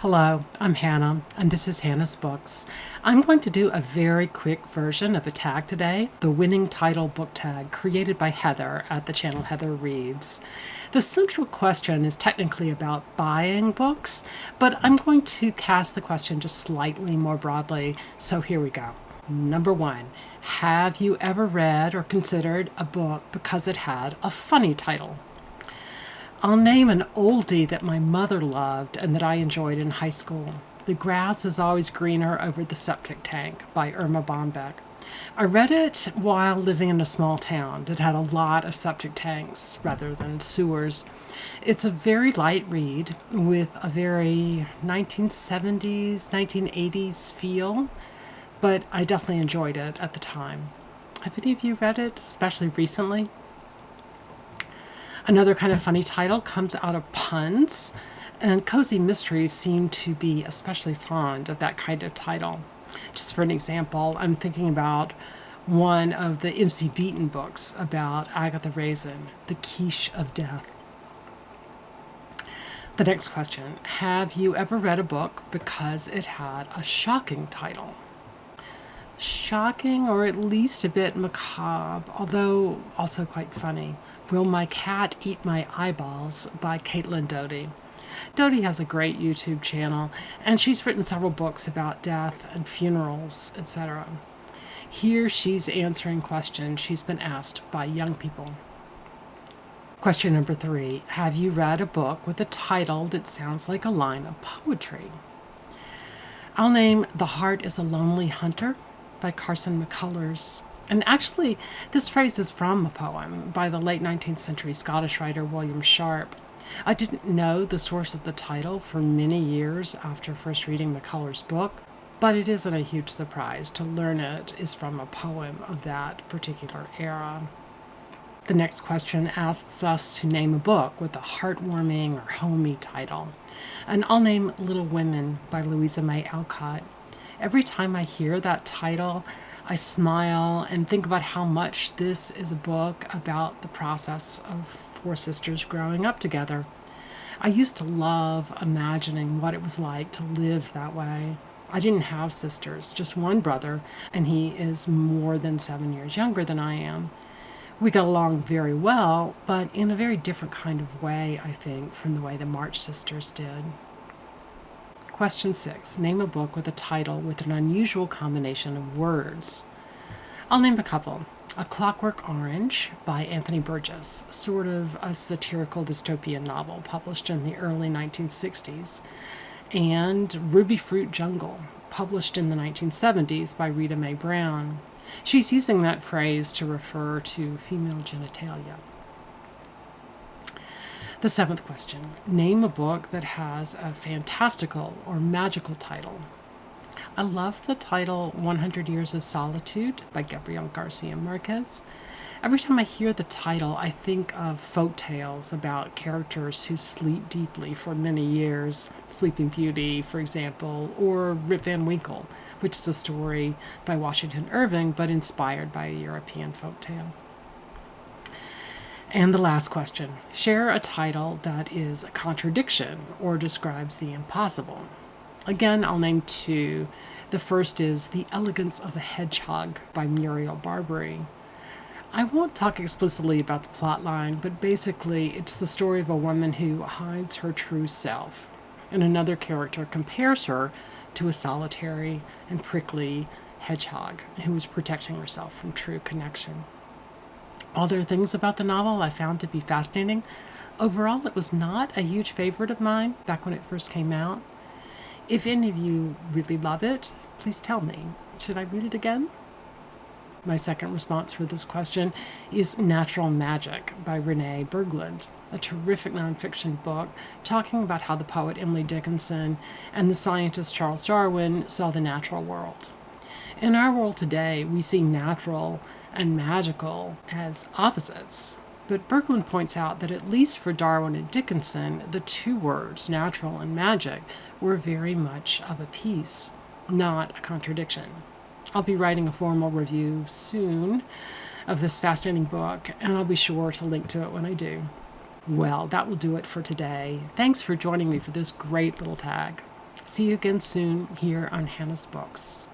Hello, I'm Hannah, and this is Hannah's Books. I'm going to do a very quick version of a tag today, the winning title book tag created by Heather at the channel Heather Reads. The central question is technically about buying books, but I'm going to cast the question just slightly more broadly, so here we go. Number 1, have you ever read or considered a book because it had a funny title? I'll name an oldie that my mother loved and that I enjoyed in high school. The Grass is Always Greener Over the Septic Tank by Erma Bombeck. I read it while living in a small town that had a lot of septic tanks rather than sewers. It's a very light read with a very 1970s, 1980s feel, but I definitely enjoyed it at the time. Have any of you read it, especially recently? Another kind of funny title comes out of puns, and cozy mysteries seem to be especially fond of that kind of title. Just for an example, I'm thinking about one of the MC Beaton books about Agatha Raisin, The Quiche of Death. The next question, have you ever read a book because it had a shocking title? Shocking, or at least a bit macabre, although also quite funny. Will My Cat Eat My Eyeballs by Caitlin Doughty. Doughty has a great YouTube channel, and she's written several books about death and funerals, etc. Here she's answering questions she's been asked by young people. Question number 3, have you read a book with a title that sounds like a line of poetry? I'll name The Heart is a Lonely Hunter by Carson McCullers. And actually, this phrase is from a poem by the late 19th century Scottish writer William Sharp. I didn't know the source of the title for many years after first reading McCullers' book, but it isn't a huge surprise to learn it is from a poem of that particular era. The next question asks us to name a book with a heartwarming or homey title. And I'll name Little Women by Louisa Alcott. Every time I hear that title, I smile and think about how much this is a book about the process of 4 sisters growing up together. I used to love imagining what it was like to live that way. I didn't have sisters, just one brother, and he is more than 7 years younger than I am. We got along very well, but in a very different kind of way, I think, from the way the March sisters did. Question 6. Name a book with a title with an unusual combination of words. I'll name a couple. A Clockwork Orange by Anthony Burgess, sort of a satirical dystopian novel published in the early 1960s. And RUBYFRUIT Jungle, published in the 1970s by Rita Mae Brown. She's using that phrase to refer to female genitalia. The 7th question, name a book that has a fantastical or magical title. I love the title 100 Years of Solitude by Gabriel Garcia Marquez. Every time I hear the title, I think of folk tales about characters who sleep deeply for many years. Sleeping Beauty, for example, or Rip Van Winkle, which is a story by Washington Irving, but inspired by a European folk tale. And the last question, share a title that is a contradiction or describes the impossible. Again, I'll name 2. The first is The Elegance of a Hedgehog by Muriel Barbary. I won't talk explicitly about the plot line, but basically it's the story of a woman who hides her true self, and another character compares her to a solitary and prickly hedgehog who is protecting herself from true connection. Other things about the novel I found to be fascinating. Overall, it was not a huge favorite of mine back when it first came out. If any of you really love it, please tell me. Should I read it again? My second response for this question is Natural Magic by Renee Berglund, a terrific nonfiction book talking about how the poet Emily Dickinson and the scientist Charles Darwin saw the natural world. In our world today, we see natural and magical as opposites, but Berglund points out that at least for Darwin and Dickinson, the 2 words, natural and magic, were very much of a piece, not a contradiction. I'll be writing a formal review soon of this fascinating book, and I'll be sure to link to it when I do. Well, that will do it for today. Thanks for joining me for this great little tag. See you again soon here on Hannah's Books.